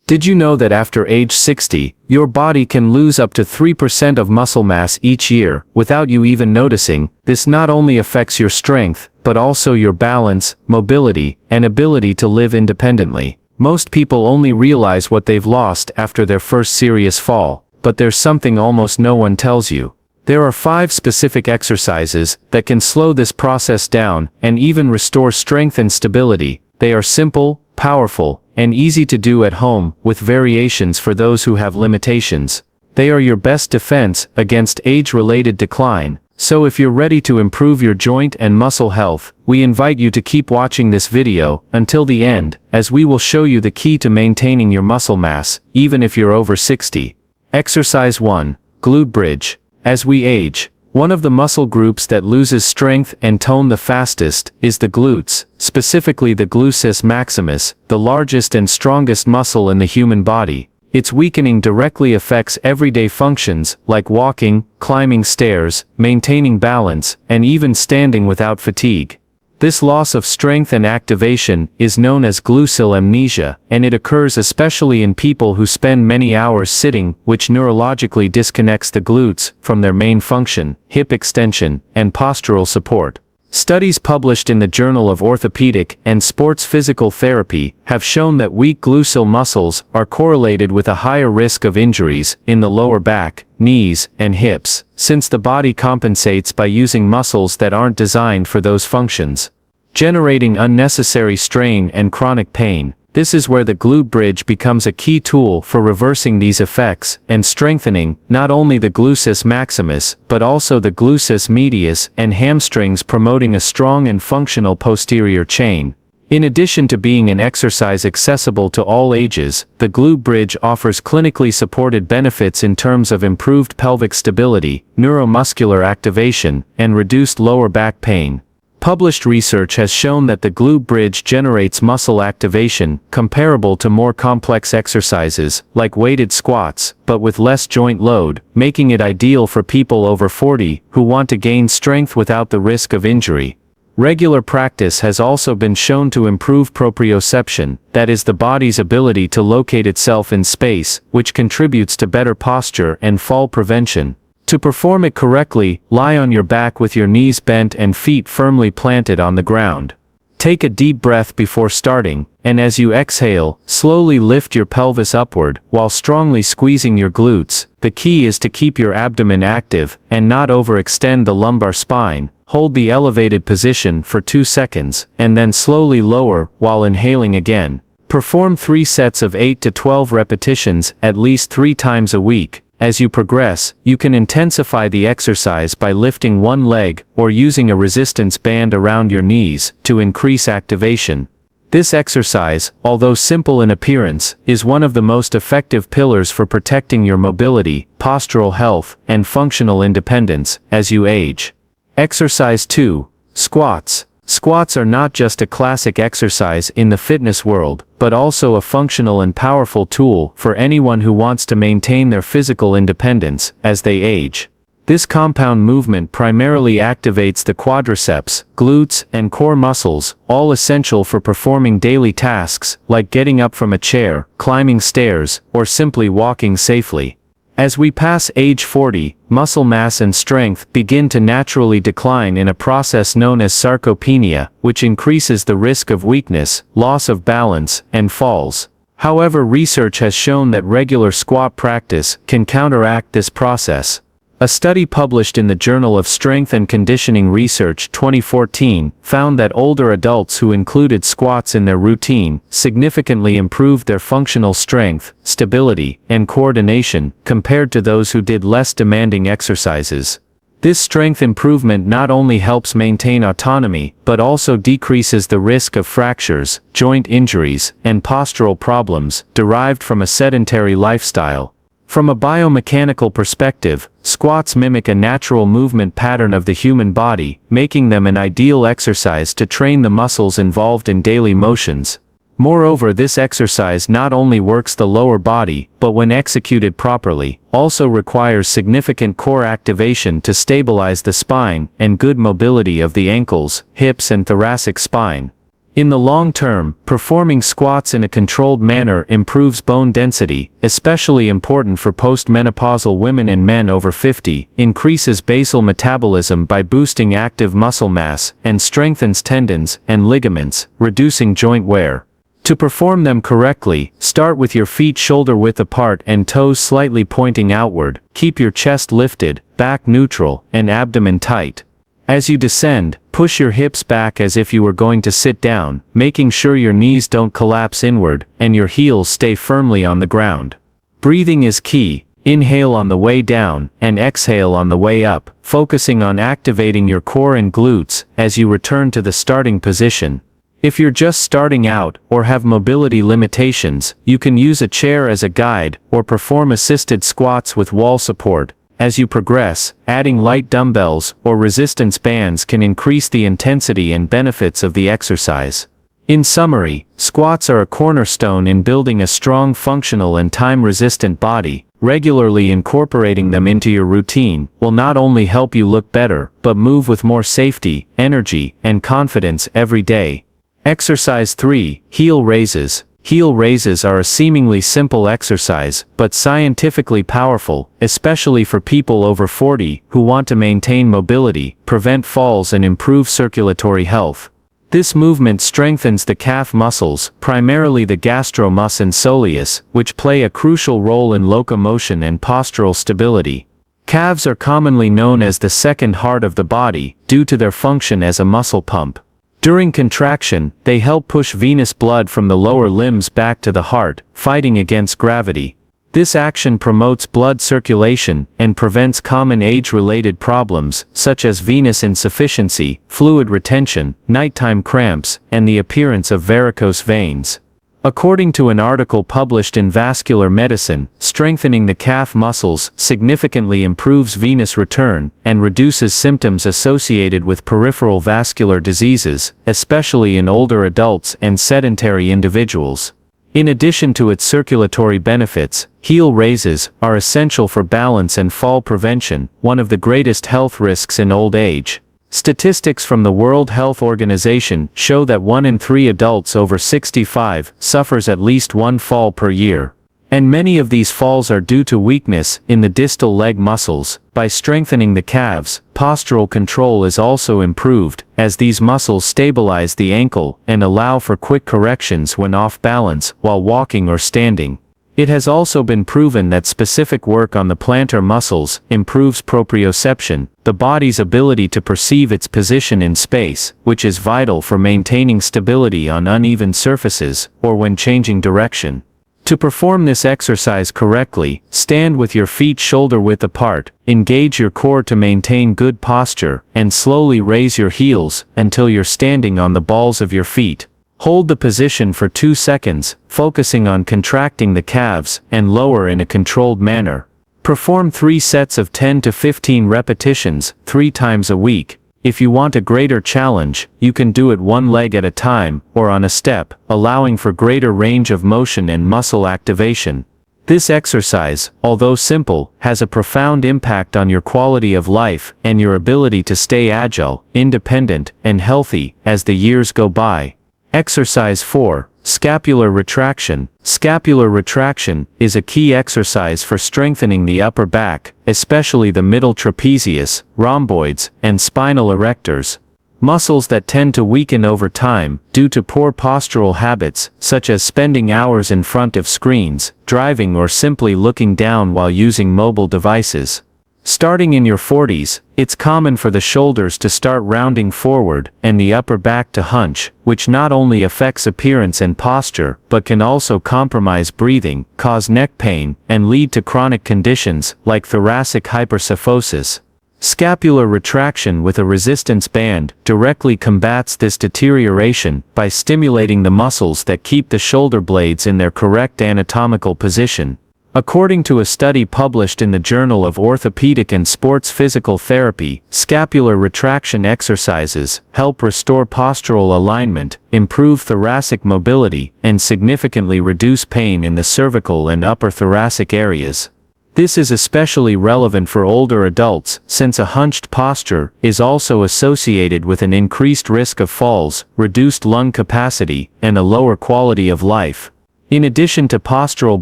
Did you know that after age 60, your body can lose up to 3% of muscle mass each year, without you even noticing? This not only affects your strength, but also your balance, mobility, and ability to live independently. Most people only realize what they've lost after their first serious fall, but there's something almost no one tells you. There are 5 specific exercises that can slow this process down and even restore strength and stability. They are simple, powerful, and easy to do at home, with variations for those who have limitations. They are your best defense against age-related decline, so if you're ready to improve your joint and muscle health, we invite you to keep watching this video until the end, as we will show you the key to maintaining your muscle mass, even if you're over 60. Exercise 1. Glute Bridge. As we age, one of the muscle groups that loses strength and tone the fastest is the glutes, specifically the gluteus maximus, the largest and strongest muscle in the human body. Its weakening directly affects everyday functions, like walking, climbing stairs, maintaining balance, and even standing without fatigue. This loss of strength and activation is known as gluteal amnesia, and it occurs especially in people who spend many hours sitting, which neurologically disconnects the glutes from their main function, hip extension, and postural support. Studies published in the Journal of Orthopedic and Sports Physical Therapy have shown that weak gluteal muscles are correlated with a higher risk of injuries in the lower back, knees, and hips, since the body compensates by using muscles that aren't designed for those functions, generating unnecessary strain and chronic pain. This is where the glute bridge becomes a key tool for reversing these effects and strengthening not only the gluteus maximus, but also the gluteus medius and hamstrings, promoting a strong and functional posterior chain. In addition to being an exercise accessible to all ages, the glute bridge offers clinically supported benefits in terms of improved pelvic stability, neuromuscular activation, and reduced lower back pain. Published research has shown that the glute bridge generates muscle activation comparable to more complex exercises, like weighted squats, but with less joint load, making it ideal for people over 40 who want to gain strength without the risk of injury. Regular practice has also been shown to improve proprioception, that is the body's ability to locate itself in space, which contributes to better posture and fall prevention. To perform it correctly, lie on your back with your knees bent and feet firmly planted on the ground. Take a deep breath before starting, and as you exhale, slowly lift your pelvis upward, while strongly squeezing your glutes. The key is to keep your abdomen active, and not overextend the lumbar spine. Hold the elevated position for 2 seconds, and then slowly lower, while inhaling again. Perform 3 sets of 8 to 12 repetitions, at least 3 times a week. As you progress, you can intensify the exercise by lifting one leg, or using a resistance band around your knees, to increase activation. This exercise, although simple in appearance, is one of the most effective pillars for protecting your mobility, postural health, and functional independence as you age. Exercise 2. Squats. Squats are not just a classic exercise in the fitness world, but also a functional and powerful tool for anyone who wants to maintain their physical independence as they age. This compound movement primarily activates the quadriceps, glutes, and core muscles, all essential for performing daily tasks like getting up from a chair, climbing stairs, or simply walking safely. As we pass age 40, muscle mass and strength begin to naturally decline in a process known as sarcopenia, which increases the risk of weakness, loss of balance, and falls. However, research has shown that regular squat practice can counteract this process. A study published in the Journal of Strength and Conditioning Research 2014 found that older adults who included squats in their routine significantly improved their functional strength, stability, and coordination compared to those who did less demanding exercises. This strength improvement not only helps maintain autonomy, but also decreases the risk of fractures, joint injuries, and postural problems derived from a sedentary lifestyle. From a biomechanical perspective, squats mimic a natural movement pattern of the human body, making them an ideal exercise to train the muscles involved in daily motions. Moreover, this exercise not only works the lower body, but when executed properly, also requires significant core activation to stabilize the spine and good mobility of the ankles, hips, and thoracic spine. In the long term, performing squats in a controlled manner improves bone density, especially important for postmenopausal women and men over 50, increases basal metabolism by boosting active muscle mass, and strengthens tendons and ligaments, reducing joint wear. To perform them correctly, start with your feet shoulder-width apart and toes slightly pointing outward. Keep your chest lifted, back neutral, and abdomen tight. As you descend, push your hips back as if you were going to sit down, making sure your knees don't collapse inward, and your heels stay firmly on the ground. Breathing is key. Inhale on the way down, and exhale on the way up, focusing on activating your core and glutes as you return to the starting position. If you're just starting out, or have mobility limitations, you can use a chair as a guide, or perform assisted squats with wall support. As you progress, adding light dumbbells or resistance bands can increase the intensity and benefits of the exercise. In summary, squats are a cornerstone in building a strong, functional and time-resistant body. Regularly incorporating them into your routine will not only help you look better, but move with more safety, energy, and confidence every day. Exercise 3, heel raises. Heel raises are a seemingly simple exercise, but scientifically powerful, especially for people over 40 who want to maintain mobility, prevent falls and improve circulatory health. This movement strengthens the calf muscles, primarily the gastrocnemius and soleus, which play a crucial role in locomotion and postural stability. Calves are commonly known as the second heart of the body, due to their function as a muscle pump. During contraction, they help push venous blood from the lower limbs back to the heart, fighting against gravity. This action promotes blood circulation and prevents common age-related problems, such as venous insufficiency, fluid retention, nighttime cramps, and the appearance of varicose veins. According to an article published in Vascular Medicine, strengthening the calf muscles significantly improves venous return and reduces symptoms associated with peripheral vascular diseases, especially in older adults and sedentary individuals. In addition to its circulatory benefits, heel raises are essential for balance and fall prevention, one of the greatest health risks in old age. Statistics from the World Health Organization show that 1 in 3 adults over 65 suffers at least one fall per year. And many of these falls are due to weakness in the distal leg muscles. By strengthening the calves, postural control is also improved, as these muscles stabilize the ankle and allow for quick corrections when off balance while walking or standing. It has also been proven that specific work on the plantar muscles improves proprioception, the body's ability to perceive its position in space, which is vital for maintaining stability on uneven surfaces or when changing direction. To perform this exercise correctly, stand with your feet shoulder-width apart, engage your core to maintain good posture, and slowly raise your heels until you're standing on the balls of your feet. Hold the position for 2 seconds, focusing on contracting the calves, and lower in a controlled manner. Perform 3 sets of 10 to 15 repetitions, 3 times a week. If you want a greater challenge, you can do it one leg at a time, or on a step, allowing for greater range of motion and muscle activation. This exercise, although simple, has a profound impact on your quality of life and your ability to stay agile, independent, and healthy as the years go by. Exercise 4, scapular retraction. Scapular retraction is a key exercise for strengthening the upper back, especially the middle trapezius, rhomboids, and spinal erectors. Muscles that tend to weaken over time due to poor postural habits, such as spending hours in front of screens, driving or simply looking down while using mobile devices. Starting in your 40s, it's common for the shoulders to start rounding forward and the upper back to hunch, which not only affects appearance and posture, but can also compromise breathing, cause neck pain, and lead to chronic conditions like thoracic hypersyphosis. Scapular retraction with a resistance band directly combats this deterioration by stimulating the muscles that keep the shoulder blades in their correct anatomical position. According to a study published in the Journal of Orthopedic and Sports Physical Therapy, scapular retraction exercises help restore postural alignment, improve thoracic mobility, and significantly reduce pain in the cervical and upper thoracic areas. This is especially relevant for older adults, since a hunched posture is also associated with an increased risk of falls, reduced lung capacity, and a lower quality of life. In addition to postural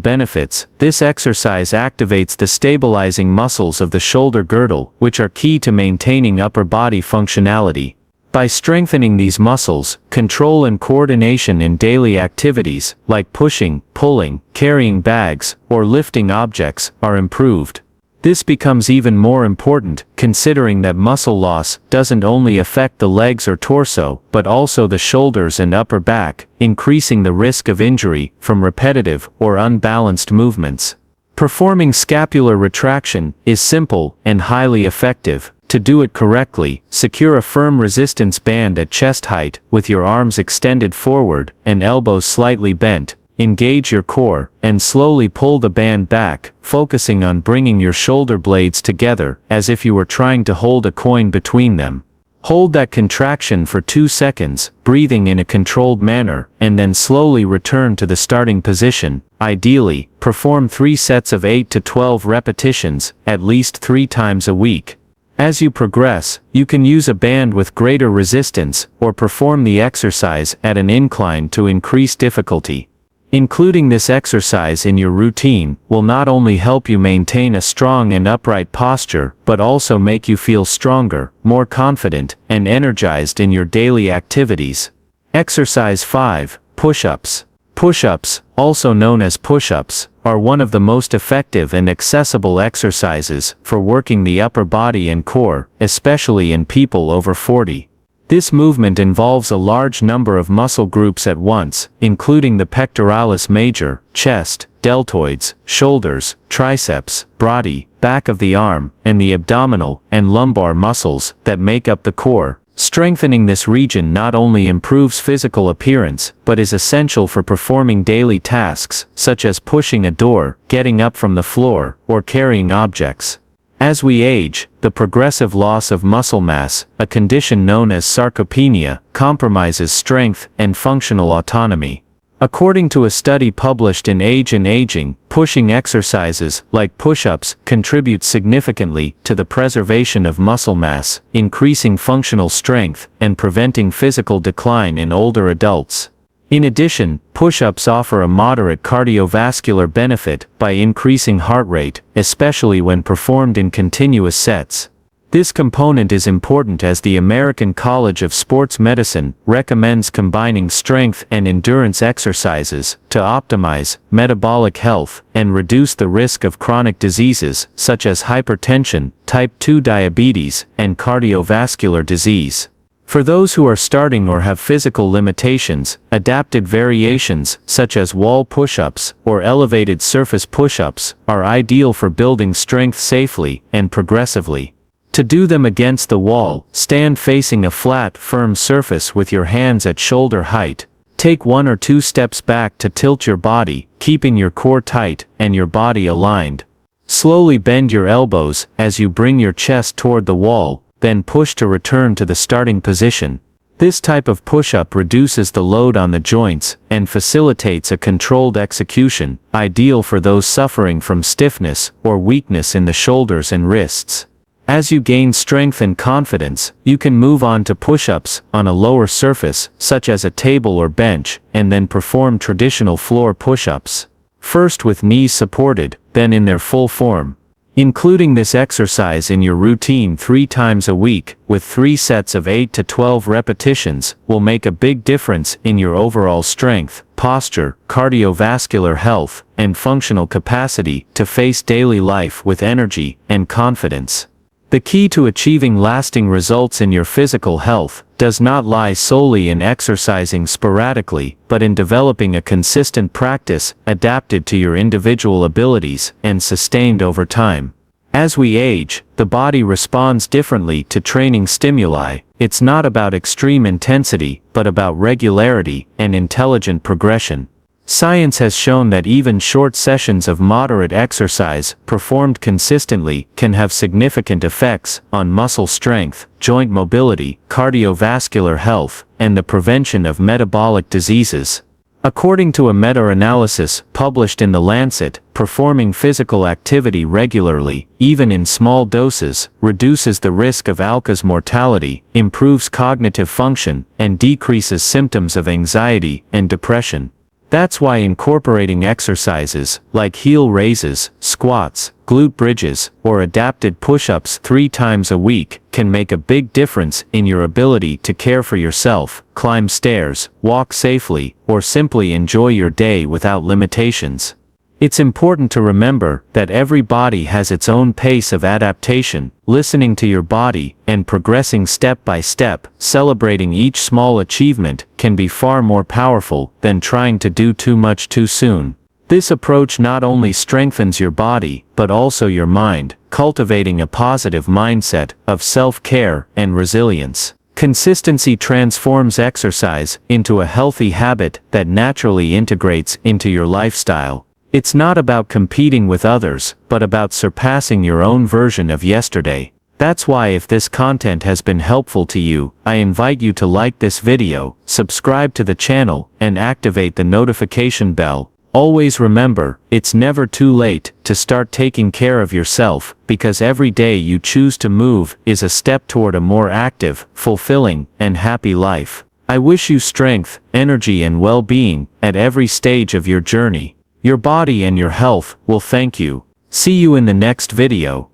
benefits, this exercise activates the stabilizing muscles of the shoulder girdle, which are key to maintaining upper body functionality. By strengthening these muscles, control and coordination in daily activities, like pushing, pulling, carrying bags, or lifting objects, are improved. This becomes even more important, considering that muscle loss doesn't only affect the legs or torso, but also the shoulders and upper back, increasing the risk of injury from repetitive or unbalanced movements. Performing scapular retraction is simple and highly effective. To do it correctly, secure a firm resistance band at chest height, with your arms extended forward and elbows slightly bent. Engage your core, and slowly pull the band back, focusing on bringing your shoulder blades together, as if you were trying to hold a coin between them. Hold that contraction for 2 seconds, breathing in a controlled manner, and then slowly return to the starting position. Ideally, perform 3 sets of 8 to 12 repetitions, at least 3 times a week. As you progress, you can use a band with greater resistance, or perform the exercise at an incline to increase difficulty. Including this exercise in your routine will not only help you maintain a strong and upright posture, but also make you feel stronger, more confident, and energized in your daily activities. Exercise 5. Push-ups. Push-ups, also known as push-ups, are one of the most effective and accessible exercises for working the upper body and core, especially in people over 40. This movement involves a large number of muscle groups at once, including the pectoralis major, chest, deltoids, shoulders, triceps, brachii, back of the arm, and the abdominal and lumbar muscles that make up the core. Strengthening this region not only improves physical appearance, but is essential for performing daily tasks, such as pushing a door, getting up from the floor, or carrying objects. As we age, the progressive loss of muscle mass, a condition known as sarcopenia, compromises strength and functional autonomy. According to a study published in Age and Aging, pushing exercises, like push-ups, contribute significantly to the preservation of muscle mass, increasing functional strength, and preventing physical decline in older adults. In addition, push-ups offer a moderate cardiovascular benefit by increasing heart rate, especially when performed in continuous sets. This component is important as the American College of Sports Medicine recommends combining strength and endurance exercises to optimize metabolic health and reduce the risk of chronic diseases such as hypertension, type 2 diabetes, and cardiovascular disease. For those who are starting or have physical limitations, adapted variations, such as wall push-ups or elevated surface push-ups, are ideal for building strength safely and progressively. To do them against the wall, stand facing a flat, firm surface with your hands at shoulder height. Take 1 or 2 steps back to tilt your body, keeping your core tight and your body aligned. Slowly bend your elbows as you bring your chest toward the wall, then push to return to the starting position. This type of push-up reduces the load on the joints and facilitates a controlled execution, ideal for those suffering from stiffness or weakness in the shoulders and wrists. As you gain strength and confidence, you can move on to push-ups on a lower surface, such as a table or bench, and then perform traditional floor push-ups. First with knees supported, then in their full form. Including this exercise in your routine 3 times a week, with 3 sets of 8 to 12 repetitions, will make a big difference in your overall strength, posture, cardiovascular health, and functional capacity to face daily life with energy and confidence. The key to achieving lasting results in your physical health does not lie solely in exercising sporadically, but in developing a consistent practice adapted to your individual abilities and sustained over time. As we age, the body responds differently to training stimuli. It's not about extreme intensity, but about regularity and intelligent progression. Science has shown that even short sessions of moderate exercise, performed consistently, can have significant effects on muscle strength, joint mobility, cardiovascular health, and the prevention of metabolic diseases. According to a meta-analysis published in The Lancet, performing physical activity regularly, even in small doses, reduces the risk of ALCO's mortality, improves cognitive function, and decreases symptoms of anxiety and depression. That's why incorporating exercises, like heel raises, squats, glute bridges, or adapted push-ups 3 times a week, can make a big difference in your ability to care for yourself, climb stairs, walk safely, or simply enjoy your day without limitations. It's important to remember that every body has its own pace of adaptation. Listening to your body, and progressing step by step, celebrating each small achievement, can be far more powerful than trying to do too much too soon. This approach not only strengthens your body, but also your mind, cultivating a positive mindset of self-care and resilience. Consistency transforms exercise into a healthy habit that naturally integrates into your lifestyle. It's not about competing with others, but about surpassing your own version of yesterday. That's why if this content has been helpful to you, I invite you to like this video, subscribe to the channel, and activate the notification bell. Always remember, it's never too late to start taking care of yourself, because every day you choose to move is a step toward a more active, fulfilling, and happy life. I wish you strength, energy, and well-being at every stage of your journey. Your body and your health will thank you. See you in the next video.